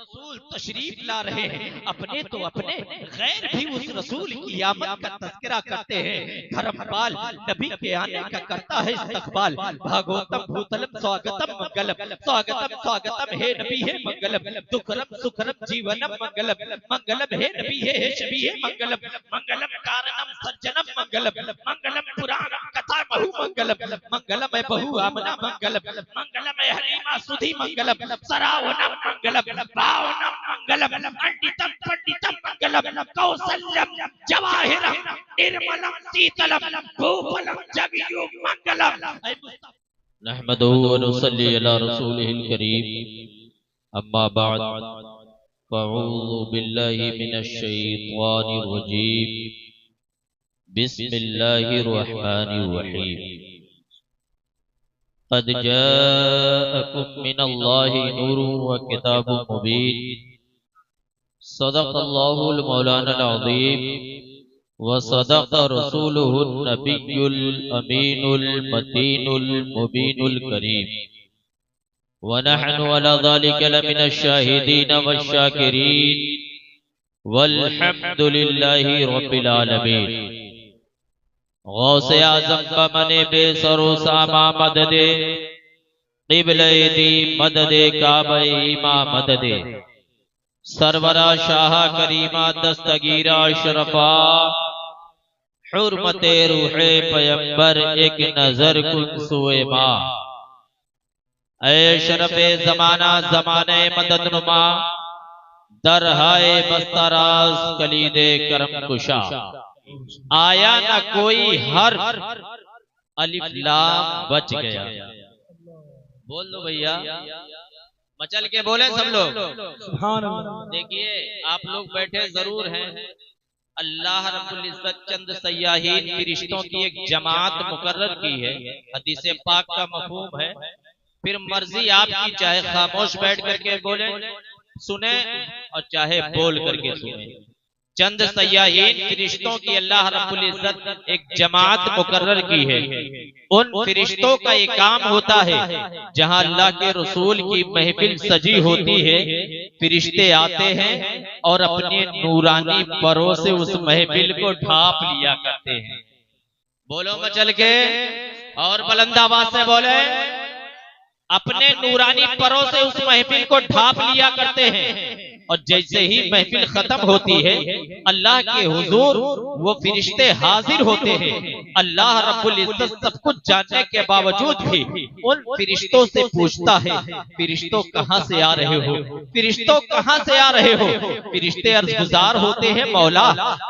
रसूल तशरीफ ला रहे हैं, अपने तो अपने गैर भी उस रसूल की आमद का तज़किरा करते हैं। धर्मपाल नबी के आने का करता है इस्तकबाल। भागवतम भूतलम स्वागतम मंगलम, स्वागतम स्वागतम हे नबी है मंगलम, दुखरम सुखरम जीवनम मंगलम, मंगलम हे नबी है शबी है मंगलम, मंगलम कारणम सज्जनम मंगलम, मंगलम पुराणम कथा बहु मंगलम, मंगलम है बहु आमना मंगलम, मंगलम है हरिमा सुधी मंगलम, सरावनम मंगलम, पावनम मंगलम, पंडितम पंडितम मंगलम, कौसल्यम जवाहिरम निर्मलम शीतलम भूफलम जगयुग मंगलम। नहमदुहु व नुसल्ली अला रसूलिहिल करीम, अम्मा बाद, फ़अऊज़ु बिल्लाहि मिनश शैतानिर रजीम, बिस्मिल्लाहिर रहमानिर रहीम। क़द जाअकुम मिनल्लाहि नूरुन व किताबुम मुबीन, सदक़ल्लाहुल मौलानाल अज़ीम व सदक़ रसूलुहुन नबियुल अमीनुल मतीनुल मुबीनुल करीम। व नहनु अला ज़ालिका लमिनश शाहिदीन वश्शाकिरीन वल्हम्दुलिल्लाहि रब्बिल आलमीन। गौसे आज़म का मने बेसरो सामा मददे, क़िबले दी मददे काबे इमा मददे, सरवरा शाह करीमा दस्तगीरा शरफा, हुर्मते रूहे पैगंबर एक नजर कुन सुए मा। ऐ शरफे जमाना जमाने मदद नुमा, दरहाए बस्तराज कलीदे करम कुशा। आया न कोई हर अलिफ लाम बच गया। बोल दो भैया, मचल के बोले सब लोग सुभान अल्लाह। देखिए आप लोग बैठे जरूर हैं, अल्लाह रब्बुल इज्जत चंद सयाहीन फरिश्तों की एक जमात मुकर्रर की है। हदीस पाक का मफहूम है, फिर मर्जी आपकी, चाहे खामोश बैठ करके बोले सुने और चाहे बोल करके सुने। चंद सयाहीन फरिश्तों की अल्लाह रब्बुल इज्जत एक जमात मुकर्रर की है। उन फरिश्तों का एक काम होता है, जहां अल्लाह के रसूल की महफिल सजी होती है, फरिश्ते आते हैं और अपने नूरानी परों से उस महफिल को ढांप लिया करते हैं। बोलो मचल के और बुलंद आवाज से बोले, अपने नूरानी परों से उस महफिल को ढांप लिया करते हैं। और जैसे ही महफिल खत्म होती है, अल्लाह के हुजूर वो फरिश्ते हाजिर होते हैं। अल्लाह रब्बुल इज्जत सब कुछ जानने के बावजूद भी उन फरिश्तों से पूछता है, फरिश्तों कहां से आ रहे हो, फरिश्तों कहां से आ रहे हो। फरिश्ते अर्ज़गुज़ार होते हैं, मौला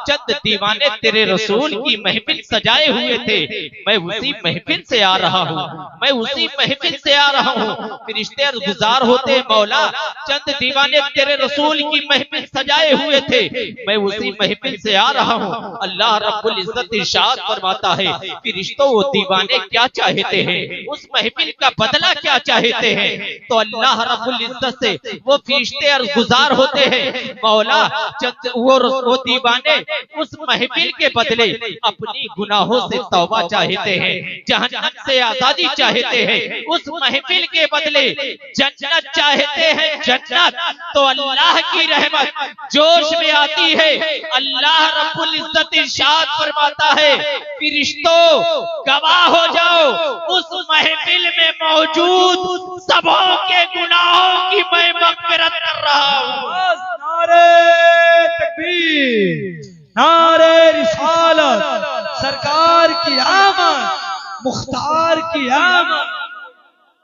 चंद दीवाने तेरे रसूल की महफिल सजाए हुए थे, मैं उसी महफिल से आ रहा हूँ, मैं उसी महफिल से आ रहा हूँ। फरिश्ते अर्ज़गुज़ार होते हैं, मौला चंद दीवाने तेरे रसूल की महफिल सजाए हुए थे, मैं उसी महफिल से आ रहा हूँ। अल्लाह रब्बुल इज्जत इरशाद फरमाता है, फरिश्तों वो दीवाने क्या चाहते हैं, उस महफिल का बदला क्या चाहते हैं। तो अल्लाह रब्बुल इज्जत से वो फरिश्ते अर्ज़गुज़ार होते हैं, मौला चंद वो दीवाने उस महफिल के बदले अपनी गुनाहों से तौबा चाहते हैं, जहन्नम से आजादी चाहते हैं, उस महफिल के बदले जन्नत चाहते हैं, जन्नत। तो अल्लाह की रहमत जोश में आती है। अल्लाह रब्बुल इज्जत इरशाद फरमाता है, फरिश्तों गवाह हो जाओ, उस महफिल में मौजूद सबों के गुनाहों की मैं मग़फ़िरत कर रहा हूँ। नारे तकबीर, नारे रिसालत, सरकार की आमद, मुख्तार की आमद।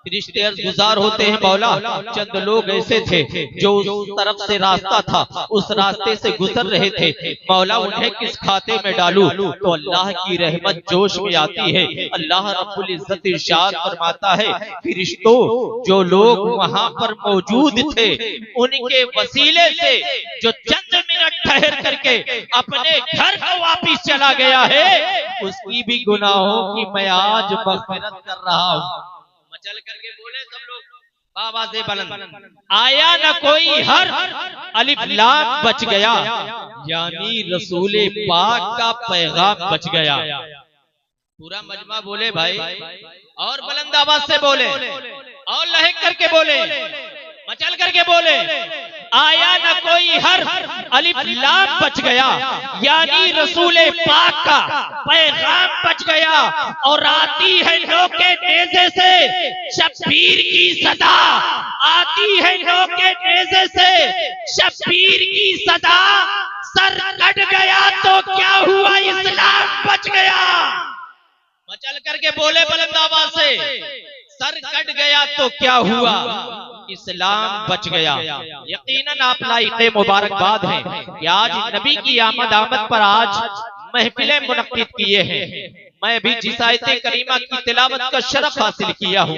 फरिश्ते अर्ज़गुज़ार होते हैं, मौला चंद लोग ऐसे थे जो उस तरफ से रास्ता था, उस रास्ते से गुजर रहे थे, मौला उन्हें किस खाते में डालूं। तो अल्लाह की रहमत जोश में आती है। अल्लाह रब्बुल इज्जत इरशाद फरमाता है, फरिश्तों जो लोग वहां पर मौजूद थे, उनके वसीले से जो चंद मिनट ठहर करके अपने घर को वापिस चला गया है, उसकी भी गुनाहों की मैं आज मग़फ़िरत कर रहा हूँ। चल करके बोले सब लोग बाबा से बुलंद, आया न कोई हर अलिफ लाम बच गया, यानी रसूल पाक का पैगाम बच गया। पूरा मजमा बोले भाई, और बुलंद आवाज से बोले, और लहक करके बोले, मचल करके बोले, आया न कोई हर्फ, अलिफ लाम बच गया, यानी रसूल पाक का पैगाम बच गया। और आती है नोके नेज़े से शब्बीर की सदा, आती है नोके नेज़े से शब्बीर की सदा। सर कट गया तो क्या हुआ, इस्लाम बच गया। मचल करके बोले बुलंद आवाज से, सर कट गया तो क्या हुआ, इस्लाम बच गया। यकीनन आप लाइक़े मुबारकबाद हैं कि आज नबी की आमद पर आज महफिलें मुनक्किद किए हैं। मैं भी जिस आयत करीमा की तिलावत का शरफ हासिल किया हूँ,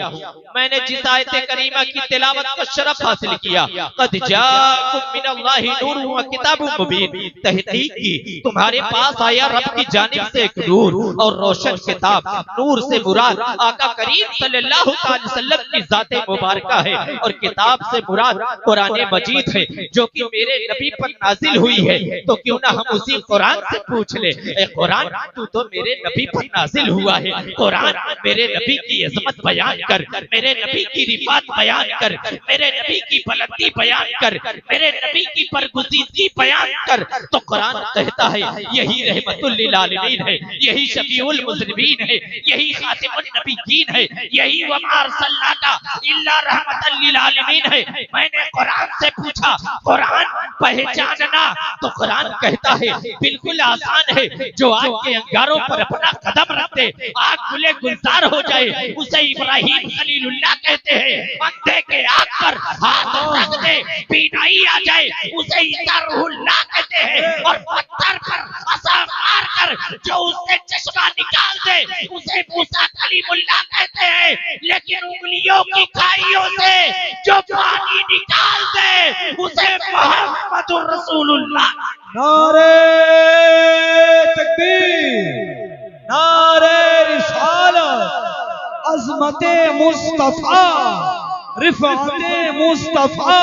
मैंने जिस आयत करीमा की तिलावत का शरफ हासिल किया, क़द जाअकुम मिनल्लाहि नूरुन व किताबुम मुबीन, तहक़ीक़ की तुम्हारे पास आया रब की जानिब से एक नूर और रोशन किताब। नूर से मुराद आका करीम सल्लल्लाहु अलैहि वसल्लम की ज़ाते मुबारका है और किताब से मुराद कुरान मजीद है जो कि मेरे नबी पर नाजिल हुई है। तो क्यों ना हम उसी कुरान से पूछ ले, ए कुरान तू तो मेरे नबी पर नाजिल हुआ है, कुरान मेरे नबी की अजमत बयान कर, मेरे नबी की रिफात बयान कर, मेरे नबी की बुलंदी बयान कर, मेरे नबी की बरगुज़ीदगी बयान कर। तो कुरान कहता है यही रहमतुल लिल आलमीन है, यही शफीउल मुज़निबीन है, यही खातिमुन नबिय्यीन है, यही वमा अरसलनाका इल्ला रहमतल लिल आलमीन है। मैंने कुरान से पूछा, कुरान पहचानना, तो कुरान कहता है बिल्कुल आसान है, जो आग के अंगारों पर अपना कदम रखते आग गुले गुलजार हो जाए, उसे इब्राहिम खलीलुल्लाह कहते हैं। अंधे के आग पर हाथ रख दे बीनाई आ जाए, उसे ईसा रूहुल्लाह कहते हैं। और पत्थर पर असा मार कर जो उससे चश्मा निकाल दे, उसे मूसा कलीमुल्लाह कहते हैं। लेकिन उंगलियों की खाइयों से जो पानी निकाल दे, उसे मोहम्मदुर रसूलुल्लाह। नारे तकबीर, नारे रिसालत, अज़मते मुस्तफा, रिफ़अते मुस्तफा।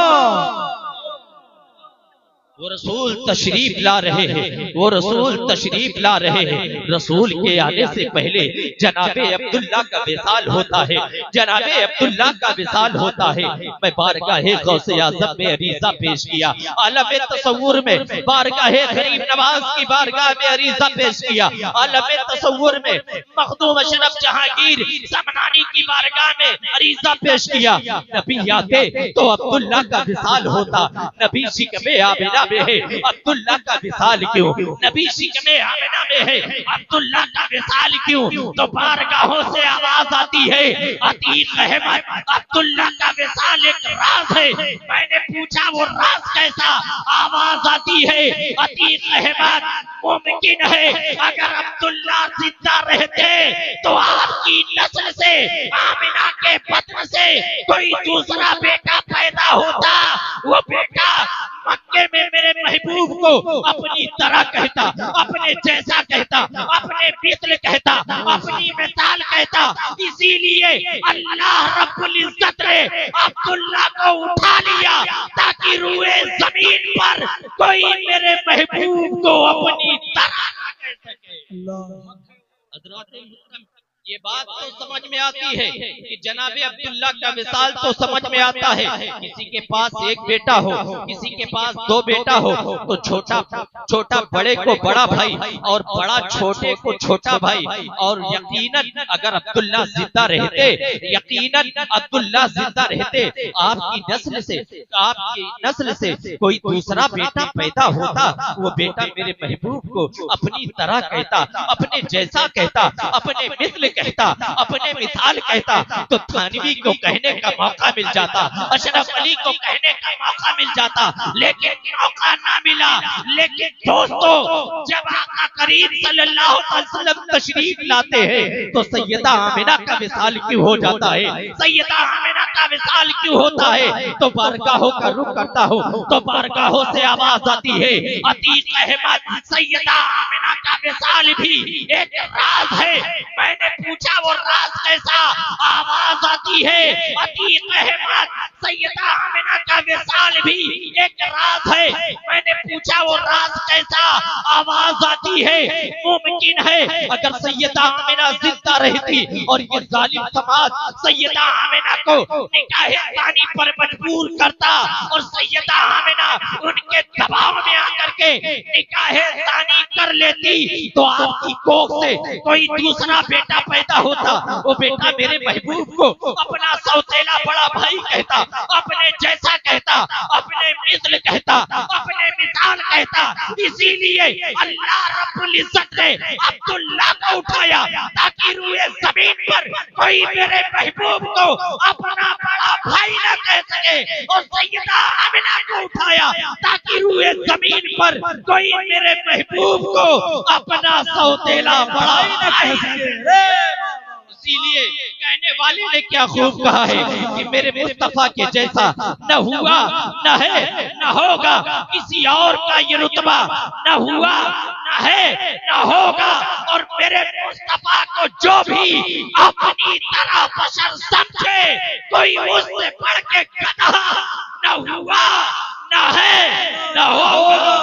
वो रसूल तशरीफ ला रहे हैं, वो रसूल तशरीफ ला रहे हैं। रसूल के आने से पहले जनाबे अब्दुल्ला का विसाल होता है, जनाबे अब्दुल्ला का विसाल होता है। मैं बारगाहे गौसे आज़म में अरीज़ा पेश किया, आलम तसव्वुर में बारगाहे गरीब नवाज की बारगाह में अरीज़ा पेश किया, आलम तसव्वुर में मखदूम अशरफ जहांगीर समनानी की बारगाह में अरीज़ा पेश किया। नबी आते तो अब्दुल्ला का विसाल होता, नबी शिकवे आमिना में है, अब्दुल्ला का विसाल क्यों, नबी शिकवे आमिना में है, अब्दुल्ला का विसाल क्यों। तो बारगाहों से आवाज आती है, अतीक अहमद, अब्दुल्ला का विसाल एक राज है। मैंने पूछा वो राज कैसा, आवाज आती है, अतीक अहमद मुमकिन है अगर अब्दुल्ला जिंदा रहते तो आपकी नस्ल से, आमिना के बतन से कोई दूसरा बेटा पैदा होता। वो बेटा मक्के में मेरे महबूब को अपनी तरह कहता, अपने जैसा कहता, अपने मिस्ल कहता, अपनी मिसाल कहता। इसीलिए अल्लाह रब्बुल इज्जत ने अब्दुल्ला को उठा लिया ताकि रूए जमीन पर कोई मेरे महबूब को अपनी तरह कह सके। ये बात तो समझ में आती है कि जनाबे अब्दुल्ला का विसाल तो समझ में आता है। किसी के पास एक बेटा हो, किसी के पास दो बेटा हो, तो छोटा बड़े को बड़ा भाई और बड़ा छोटे को छोटा भाई। और यकीनन अगर अब्दुल्ला जिंदा रहते, यकीनन अब्दुल्ला जिंदा रहते, आपकी नस्ल से कोई दूसरा बेटा पैदा होता। वो बेटा मेरे महबूब को अपनी तरह कहता, अपने जैसा कहता, अपने मिस्ल कहता, अपने मिसाल कहता। तो थानवी को कहने का मौका मिल जाता, अशरफ अली को कहने का मौका मिल जाता, लेकिन मौका ना मिला। लेकिन दोस्तों, जब आका करीम सल्लल्लाहु अलैहि वसल्लम तशरीफ लाते हैं तो सैयदा आमिना का विसाल क्यों हो जाता है, सैयदा आमिना का विसाल क्यों होता है। तो बारगाहों का रुख करता हो तो बारगाहों से आवाज आती है, अतीक अहमद, सैयदा आमिना का विसाल भी एक राज है। मैंने पूछा वो राज कैसा, आवाज आती है, अतीक अहमद, सैयदा आमिना का विसाल भी एक राज है। मैंने पूछा वो राज कैसा, आवाज आती है, मुमकिन है अगर सैयदा आमिना जिंदा रहती और ये जालिम समाज सैयदा आमिना को निकाह तानी पर मजबूर करता और सैयदा आमिना उनके दबाव में आकर के निकाहे तानी कर लेती तो आपकी कोख से कोई दूसरा बेटा पैदा होता। वो बेटा मेरे महबूब को अपना सौतेला बड़ा भाई कहता, अपने जैसा कहता, अपने मिस्ल कहता, अपने मिसाल कहता। इसीलिए अल्लाह रब्बुल इज्जत ने अब्दुल्लाह को उठाया ताकि रूए जमीन पर कोई मेरे महबूब को अपना बड़ा भाई न कह सके, और सैयदा आमिना को उठाया ताकि रूए जमीन पर कोई मेरे महबूब को अपना सौतेला बड़ा न कह सके। इसीलिए कहने वाले ने क्या खूब कहा है कि मेरे मुस्तफा के जैसा न हुआ, न है, न होगा किसी और का ये रुतबा, न हुआ, न है, न होगा। और मेरे मुस्तफा को जो भी अपनी तरह बशर समझे, कोई उससे बढ़ के गधा न हुआ, न है, न होगा।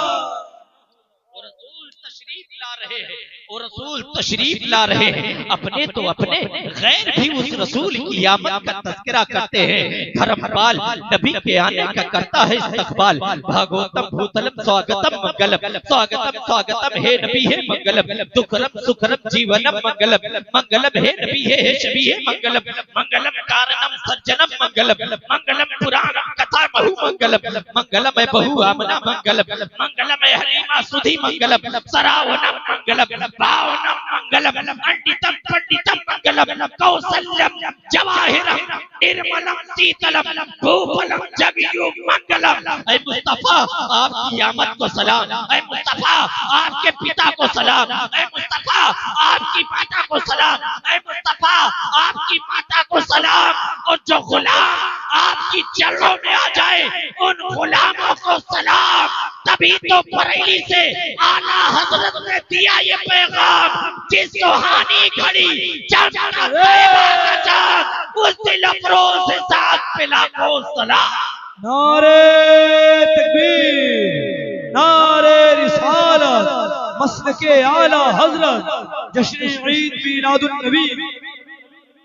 और रसूल तशरीफ ला रहे हैं, अपने तो अपने गैर भी उस रसूल की आमद का तज़किरा करते हैं। धर्मपाल नबी के आने का करता है इस्तकबाल। भागवतम भूतलम स्वागतम मंगलम, स्वागतम स्वागतम हे नबी है मंगलम, दुखरम सुखरम जीवनम मंगलम, मंगलम हे नबी है शबी है मंगलम, मंगलम कारणम सज्जनम मंगलम, मंगलम पुराणम कथा बहु मंगलम, मंगलम है बहु आमना मंगलम, मंगलम है हरीमा सुधी मंगलम, सरावनम मंगलम, पावनम मंगलम, पंडितम पंडितम मंगलम, कौसल्यम जवाहिरम निर्मलम शीतलम, भूफलम जगयुग मंगलम। ऐ मुस्तफा आपकी आमद को सलाम, ऐ मुस्तफा आपके पिता को सलाम, ऐ मुस्तफा आपकी माता को सलाम, ऐ मुस्तफा आपकी माता को सलाम। और जो गुलाम आपकी चरणों में आ जाए उन गुलामों को सलाम। तभी तो बरेली से आला हजरत ने दिया ये पैगाम, जिस सुहानी घड़ी जमाना तैयबा का चाँद, उस दिल अफरोज से साथ पे लाखों सलाम। नारे तकबीर, नारे रिसालत, मसलके आला हजरत, जश्न ईद मीलादुन नबी।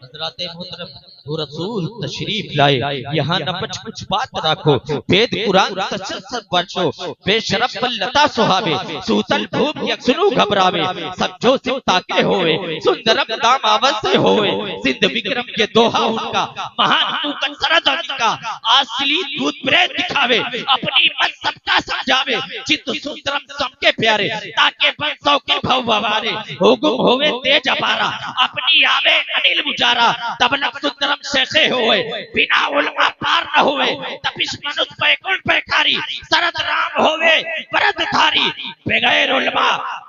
हजरत मोहतरम वो रसूल तशरीफ लाए, यहाँ न कुछ बात रखो। वेद कुरान सच वर्षो, बेशरफ लता सुहावे, सूतल भूप यक्सुनु घबरावे, समझो सिम ताके होवे, सुंदरम दाम आवाज से होवे, सिंध विक्रम ये दोहा उनका, महान तूकन सरद उनका, असली दूध प्रेत दिखावे, अपनी मत सबका समझावे, चित्त सुंदरम सबके प्यारे, ताके बंसों के भव भवारे, हुकुम होवे तेज अपारा, अपनी आवे अनिल मुजारा, तबलक सुंदरम शेखे होए, बिना उलमा पार न होए, तपिश मनुष्य बैकुंठ पैखारी, सरद राम होवे वरदधारी, बगैर उलमा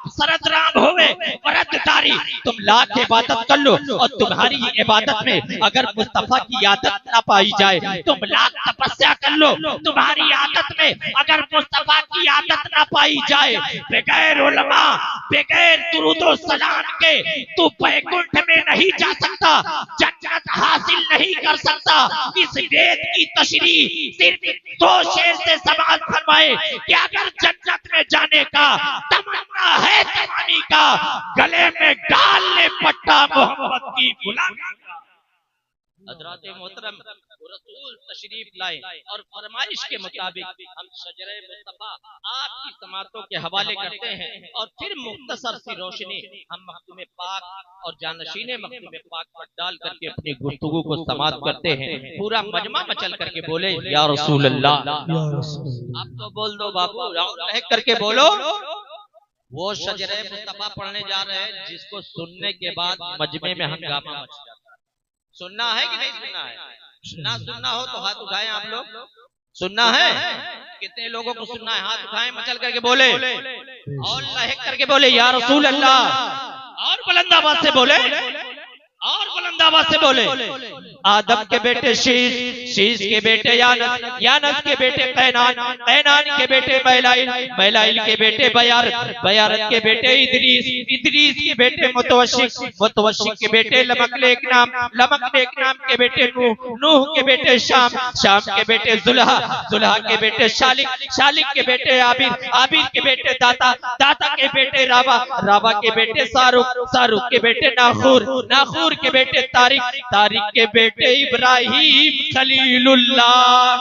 सरद राम होवे वरदधारी। तुम लाख इबादत कर लो और तुम्हारी इबादत में अगर मुस्तफा की आदत ना पाई जाए, तुम लाख तपस्या कर लो, तुम्हारी आदत में अगर मुस्तफा की आदत ना पाई जाए, बगैर उलमा बगैर दुरूदो सलाम के तू बैकुंठ में नहीं जा सकता, जन्नत हासिल नहीं कर सकता। इस वेद की तशरीह सिर्फ दो शेर से समाप्त फरमाए कि अगर जन्नत में जाने का तमन्ना है तमानी का, गले में डाल ले पट्टा मोहम्मद की गुलामी का। हजरत मोहतरम रसूल तशरीफ लाए और फरमाइश के मुताबिक हम शजरे मुस्तफा आपकी समातों के हवाले करते हैं और फिर मुख्तसर सी रोशनी हम मखदूम पाक और जानशीने मखदूम पाक पर डाल करके अपनी गुफ्तगू को समाप्त करते हैं। पूरा मजमा मचल करके बोले या रसूल अल्लाह। आप तो बोल दो बाबू, रह करके बोलो। वो शजरे मुस्तफा पढ़ने जा रहे हैं जिसको सुनने के बाद मजमे में हंगामा मच जाता है। सुनना है कि नहीं सुनना है? ना सुनना हो तो हाथ उठाएं आप लोग। सुनना है? कितने लोगों को सुनना है? हाथ उठाएं, मचल करके बोले और लहक करके बोले या रसूल अल्लाह। और बुलंद आवाज से बोले, और बुलंद आवाज से बोले। आदम के बेटे शीश, शीश के बेटे यानस, यानस के बेटे कैनान, कैनान के बेटे मैलाइल, मैलाइल के बेटे बयारत, बयारत के बेटे इदरीस, इदरीस के बेटे मुतवशिक, मुतवशिक के बेटे लमकलेक नाम, लमकलेक नाम के बेटे नूह, नूह के बेटे शाम, शाम के बेटे जुल्हा, जुल्हा के बेटे शालिक, शालिक के बेटे आबिर, आबिर के बेटे दाता, दाता के बेटे रावा, रावा के बेटे शाहरुख, शाहरुख के बेटे नाखूर, नाखूर के बेटे तारिक, तारिक के बेटे इब्राहिम खलीलुल्लाह।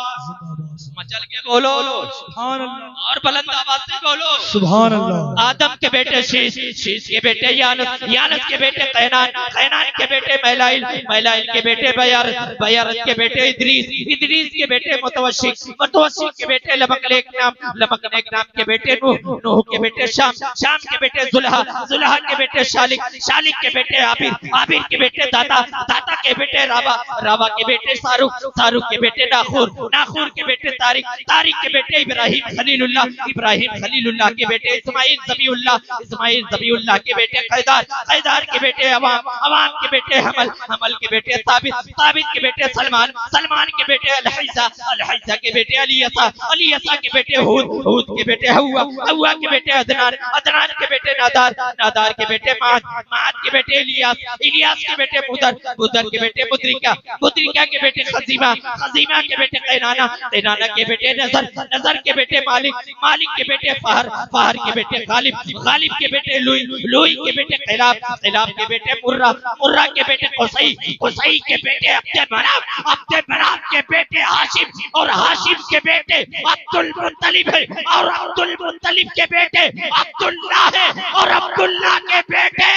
चल के बोलो सुभान अल्लाह और बुलंद आवाज से बोलो सुभान अल्लाह। आदम के बेटे शीश, शीश के बेटे यानस, यानस के बेटे कैनान, कैनान के बेटे मैलाइल, मैलाइल के बेटे बयार, बयारत के बेटे इदरीस, इदरीस के बेटे मुतवशिक, मुतवशिक के बेटे लमकलेक नाम, लमकलेक नाम के बेटे नूह, नूह के बेटे शाम, शाम के बेटे जुल्हा, जुल्हा के बेटे शालिक, शालिक के बेटे आबिर, आबिर के बेटे दाता, दाता के बेटे रावा, रावा के बेटे शाहरुख, शाहरुख के बेटे नाखूर, नाखूर के बेटे तारिक, तारिक के बेटे इब्राहिम खलीलुल्लाह, इब्राहिम खलीलुल्लाह के बेटे इस्माइल ज़बीउल्लाह, इस्माइल ज़बीउल्लाह के बेटे कैदार, कैदार के बेटे अवाम, अवाम के बेटे हमल, हमल के बेटे साबित, साबित के बेटे सलमान, सलमान के बेटे अलहैसा, अलहैसा के बेटे अलीसा, अलीसा के बेटे हूद, हूद के बेटे हव्वा, हव्वा के बेटे अदनान, अदनान के बेटे नादार, नादार के बेटे माद, माद के बेटे इलियास, इलियास के बेटे मुदर, मुदर के बेटे मुद्रिका, मुद्रिका के बेटे खजीमा, खजीमा के बेटे कैनाना, कैनाना के बेटे नजर, नजर के बेटे मालिक, मालिक के बेटे फहर, फहर के बेटे गालिब, गालिब के बेटे लुई, लुई के बेटे खिलाफ, खिलाफ के बेटे मुर्रा, मुर्रा के बेटे कुसई, कुसई के बेटे अब्दे मनाफ, अब्दे मनाफ के बेटे हाशिम, और हाशिम के बेटे अब्दुल मुत्तलिब है, और अब्दुल मुत्तलिब के बेटे अब्दुल्लाह है, और अब्दुल्लाह के बेटे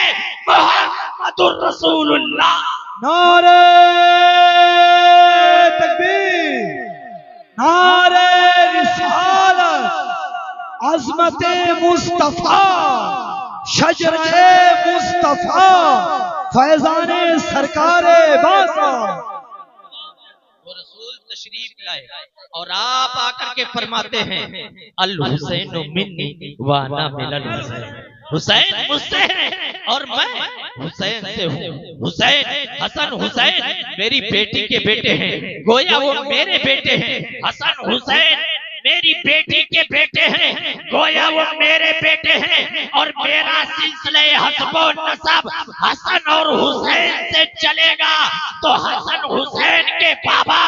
मुहम्मदुर रसूलुल्लाह। नारे तकबीर, नारे रिसालत, अज़मते मुस्तफा, शजरे मुस्तफा, फैजाने सरकारे बासा। रसूल तशरीफ लाए और आप आकर के फरमाते हैं अल हुसैन मिन्नी व अना मिनल हुसैन, हुसैन मुझसे है और मैं हुसैन से हूँ। हुसैन, हसन हुसैन मेरी बेटी के बेटे हैं, गोया वो मेरे बेटे हैं। हसन हुसैन मेरी बेटी के बेटे हैं, गोया वो मेरे बेटे हैं, और मेरा सिलसिले हस्बो नसब हसन और हुसैन से चलेगा। तो हसन हुसैन के बाबा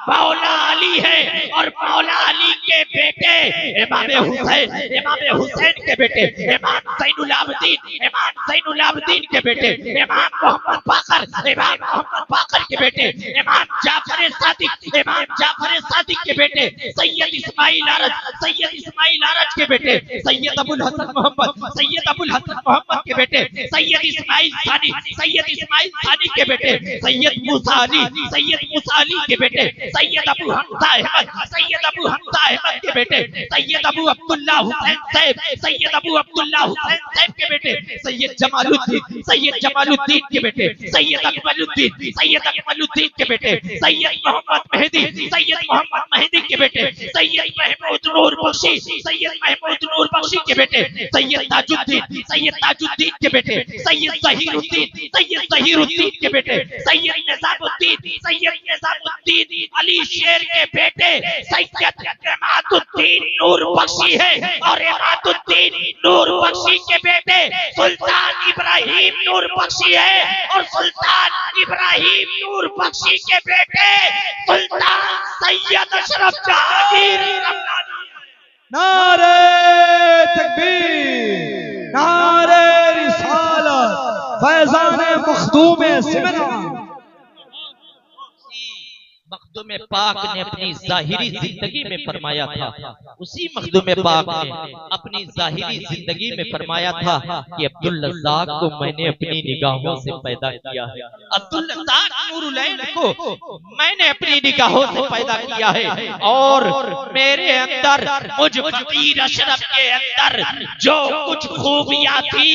मौला अली है, और मौला अली के बेटे इमाम हुसैन, इमाम हुसैन के बेटे इमाम ज़ैनुल आबिदीन, इमाम ज़ैनुल आबिदीन के बेटे इमाम मोहम्मद बाकर, इमाम मोहम्मद बाकर के बेटे इमाम जाफर सादिक, इमाम जाफर सादिक के बेटे सैयद इस्माइल आरज, सैयद इस्माइल आरज के बेटे सैयद अबुल हसन मोहम्मद, सैयद अबुल हसन मोहम्मद के बेटे सैयद इस्माइल सानी, सैयद इस्माइल सानी के बेटे सैयद मूसा अली, सैयद मूसा अली के बेटे सैयद अबू हमजा अहमद, सैयद अबू हमजा अहमद के बेटे सैयद अबू अब्दुल्लाह हुसैन साहब, सैयद अबू अब्दुल्लाह हुसैन साहब के बेटे सैयद जमालुद्दीन, सैयद जमालुद्दीन के बेटे सैयद अकमलुद्दीन, सैयद अकमलुद्दीन के बेटे सैयद मोहम्मद मेहदी, सैयद मोहम्मद मेहदी के बेटे सैयद महमूद नूर बख्शी, सैयद महमूद नूर बख्शी के बेटे सैयद ताजुद्दीन, सैयद ताजुद्दीन के बेटे सैयद ज़हीरुद्दीन, सैयद ज़हीरुद्दीन के बेटे सैयद निज़ामुद्दीन, सैयद निज़ामुद्दीन अली शेर के बेटे सैयद इमादुद्दीन नूर बख्शी है, और इमादुद्दीन नूर बख्शी के बेटे सुल्तान इब्राहिम नूर बख्शी है, और सुल्तान इब्राहिम नूर बख्शी के बेटे सुल्तान सैयद अशरफ जहांगीर। नारे तकबीर, नारे रिसालत, फैजाने मखदूम सिमरा। मखदूम पाक ने अपनी जाहिरी जिंदगी में फरमाया था, उसी मखदूम पाक ने अपनी जाहिरी जिंदगी में फरमाया था कि अब्दुल रज़्ज़ाक को मैंने अपनी निगाहों से पैदा किया है। अब्दुल रज़्ज़ाक नूरुलैन को मैंने अपनी निगाहों से पैदा किया है, और मेरे अंदर मुझ फकीर अशरफ के अंदर जो कुछ खूबियां थी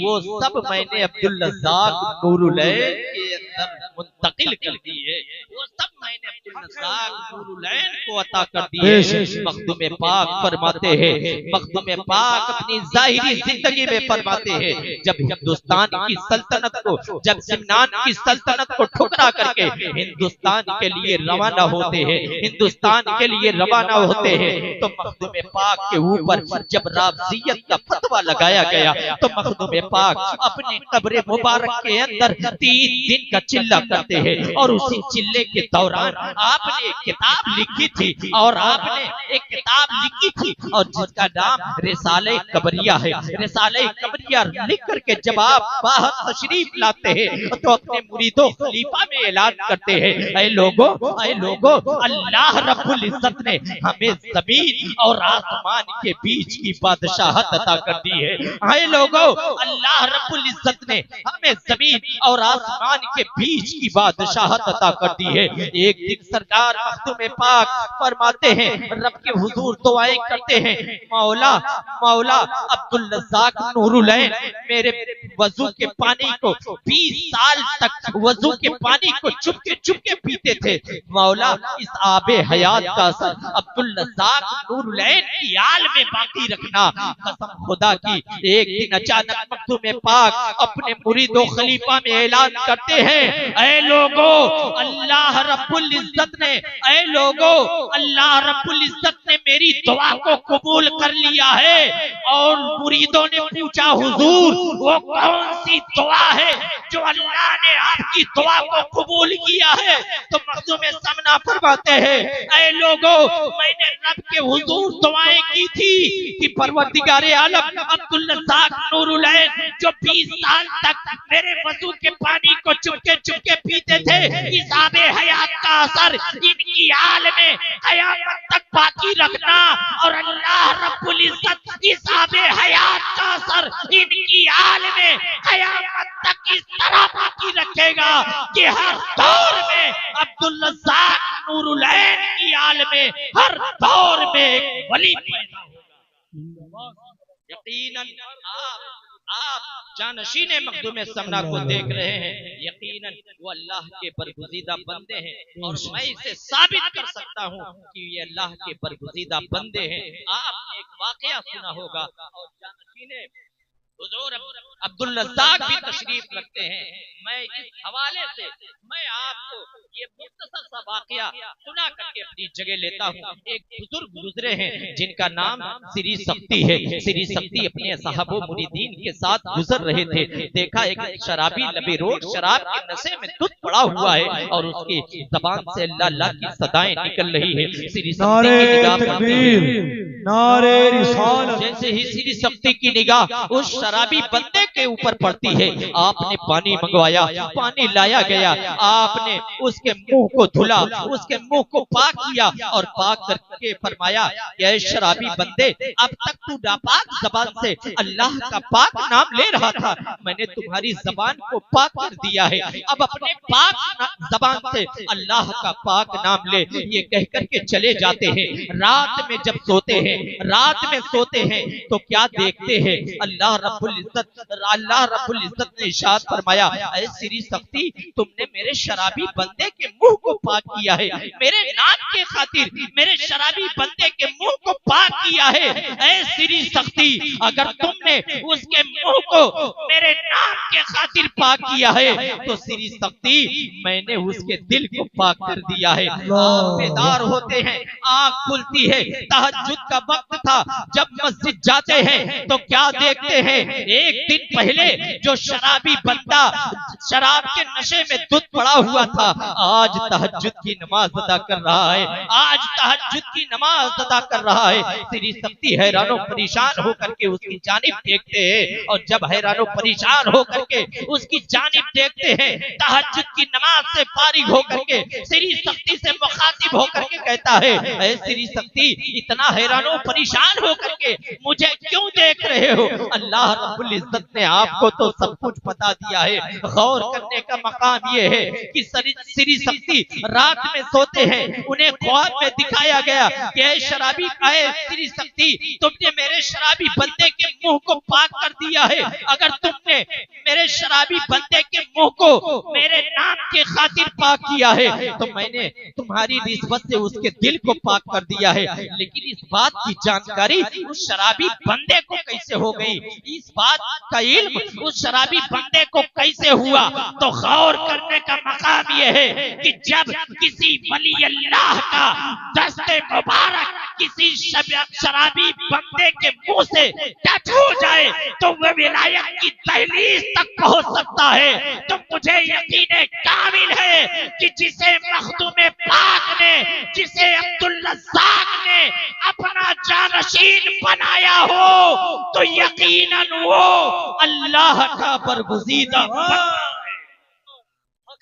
वो सब मैंने अब्दुल रज़्ज़ाक नूरुलैन के अंदर मुंतकिल कर दी है, वो सब मैंने अब्दुल रज़्ज़ाक नूरुलैन को अता कर दी है। मखदूम पाक फरमाते हैं, मखदूम पाक अपनी जाहिरी जिंदगी में फरमाते हैं, जब हिंदुस्तान की सल्तनत को, जब सिमनान की सल्तनत को ठुकरा करके हिंदुस्तान के लिए रवाना होते हैं, हिंदुस्तान के लिए रवाना होते हैं, तो मखदूम पाक के ऊपर जब राबजियत का फतवा लगाया गया, तो मखदूम पाक अपने कब्र मुबारक के अंदर 3 दिन का चिल्ला करते हैं, और उसी चिल्ले के दौरान आपने एक किताब लिखी थी और आपने एक किताब लिखी थी और जिसका नाम रिसाले कबरिया है। रिसाले कबरिया लिख करके जब आप बाहर तशरीफ लाते हैं तो अपने मुरीदों खलीफा में ऐलान करते हैं, ऐ लोगों अल्लाह रब्बुल इज्जत ने हमें जमीन और आसमान के बीच की बादशाहत अता कर दी है। ऐ लोगों अल्लाह रब्बुल इज्जत ने हमें जमीन और आसमान के बीच की बादशाहत अता कर दी है। एक दिन सरकार मखदूम पाक फरमाते हैं, रब के हुजूर दुआएं करते हैं, मौला मौला अब्दुल रज़्ज़ाक नूरुलैन मेरे वजू के पानी को 20 साल तक वजू के पानी को चुपके पीते थे। मौला इस आबे हयात का असर अब्दुल रज़्ज़ाक नूरुलैन की आल में बाकी रखना। कसम खुदा की एक दिन अचानक मखदूम पाक अपने मुरीदों खलीफा में ऐलान करते हैं, ऐ लोगों अल्लाह रब्बुल इज्जत ने ऐ लोगों अल्लाह रब्बुल इज्जत ने मेरी दुआ को कबूल कर लिया है। और मुरीदों ने पूछा, हुजूर वो कौन सी दुआ है जो अल्लाह ने आपकी दुआ को कबूल किया है? तो मखदूम समना फरमाते हैं, ऐ लोगों मैंने रब के हुजूर दुआएं की थी कि परवरदिगारे आलम अब्दुल रज़्ज़ाक नूरुलैन जो 20 साल तक मेरे वजू के पानी को चुपके पीते थे, इस आबे हयात का असर इनकी आल में कयामत तक बाकी रखना। और अल्लाह रब्बुल इज्जत इस आबे हयात का असर इनकी आल में कयामत तक इस तरह बाकी रखेगा कि हर दौर में अब्दुल रज़्ज़ाक नूरुलैन की आल में हर दौर में एक वली पैदा होगा। यकीनन आप जानशीने मखदूम समना को देख रहे हैं, यकीनन वो अल्लाह के बरगुज़ीदा बंदे हैं और मैं इसे साबित कर सकता हूँ कि ये अल्लाह के बरगुज़ीदा बंदे हैं। आपने एक वाकया सुना होगा और जानशीने हुजूर अब्दुल रज़्ज़ाक भी तशरीफ रखते हैं। मैं इस हवाले से मैं आपको ये मुख्तसर सा वाकया सुना करके अपनी जगह लेता हूँ। एक बुजुर्ग गुजरे हैं जिनका नाम श्री सख्ती है। श्री सख्ती अपने साहबो मुरीदीन के साथ गुजर रहे थे। देखा एक शराबी लबे रोड शराब के नशे में धुत पड़ा हुआ है और उसकी जबान से अल्लाह अल्लाह की सदाएं निकल रही है। श्री सख्ती की निगाह नारे रिसालत जैसे ही श्री सख्ती की निगाह उस शराबी बंदे के ऊपर पड़ती है, आपने पानी मंगवाया, पानी लाया गया, आपने उसके मुंह को धुला, उसके मुंह को पाक किया और पाक करके फरमाया, ये शराबी बंदे अब तक तू नापाक जबान से अल्लाह का पाक नाम ले रहा था, मैंने तुम्हारी जबान को पाक कर दिया है, अब अपने पाक जबान से अल्लाह का पाक नाम ले। ये कहकर के चले जाते हैं। रात में जब सोते हैं, रात में सोते हैं तो क्या देखते हैं, अल्लाह रब्बुल इज्जत ने इरशाद फरमाया, ऐ श्री सख्ती तुमने मेरे शराबी बंदे के मुंह को पाक किया है, मेरे नाम के खातिर मेरे शराबी बंदे के मुंह को पाक किया है। ऐ श्री सख्ती अगर तुमने उसके मुंह को मेरे नाम के खातिर पाक किया है तो श्री सख्ती मैंने उसके दिल को पाक कर दिया है। आप बेदार होते हैं, आंख खुलती है, तहज्जुद का वक्त था, जब मस्जिद जाते हैं तो क्या देखते हैं, एक दिन पहले जो शराबी बंदा शराब के नशे में धुत पड़ा हुआ था, आज तहज्जुद की नमाज अदा कर रहा है, आज तहज्जुद की नमाज अदा कर रहा है। श्री सख्ती हैरानो परेशान होकर के उसकी जानिब देखते हैं और जब हैरानो परेशान होकर के उसकी जानिब देखते हैं, तहज्जुद की नमाज से फारिग होकर के श्री सख्ती से मुखातिब होकर के कहता है, ऐ श्री सख्ती इतना हैरानो परेशान होकर के मुझे क्यों देख रहे हो? अल्लाह रब्बुल इज्जत ने आपको तो सब कुछ बता दिया है। गौर करने का मकाम ये है कि श्री सख्ती रात में सोते हैं, उन्हें ख्वाब में दिखाया गया कि ऐ शराबी श्री सख्ती तुमने मेरे शराबी बंदे के मुंह को पाक कर दिया है, अगर तुमने मेरे शराबी बंदे के मुंह को मेरे नाम के खातिर पाक किया है तो मैंने तुम्हारी निस्बत से उसके दिल को पाक कर दिया है। लेकिन इस बात की जानकारी उस शराबी बंदे को कैसे हो गई, इस बात का इल्म उस शराबी बंदे को कैसे हुआ? तो गौर करने का मकाम यह है कि जब किसी वली अल्लाह का दस्ते मुबारक किसी शराबी बंदे के मुंह से टच हो जाए तो वह विलायत की तहलीस तक पहुंच सकता है, तो मुझे यकीन कामिल है कि जिसे मखदूम पाक ने, जिसे अब्दुल रज़्ज़ाक ने अपना जानशीन बनाया हो, तो यकीनन वो अल्लाह का बरगुज़ीदा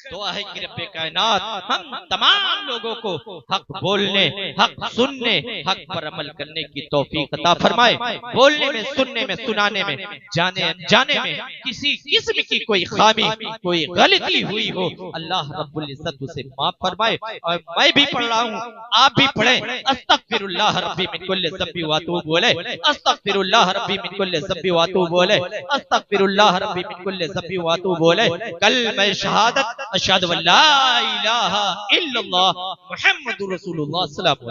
दुआ है कि रब्बे कायनात हम तमाम लोगों को हक बोलने, हक सुनने, हक पर अमल करने की तौफीक अता फरमाए। बोलने में, सुनने में, सुनाने में, जाने अनजाने में किसी किस्म की कोई खामी, कोई गलती हुई हो, अल्लाह रब्बुल इज्जत उसे माफ फरमाए। और मैं भी पढ़ रहा हूँ, आप भी पढ़ें। अस्तगफिरुल्लाह रब्बी मिन कुल्लि ज़ंबि व अतूबु बोले, अस्तगफिरुल्लाह रब्बी मिन कुल्लि ज़ंबि व अतूबु बोले, अस्तगफिरुल्लाह रब्बी मिन कुल्लि ज़ंबि व अतूबु बोले। कल मैं शहादत अशहदु अल्ला इलाहा इल्लल्लाह मुहम्मदुर रसूलुल्लाह सल्लल्लाहु अलैहि वसल्लम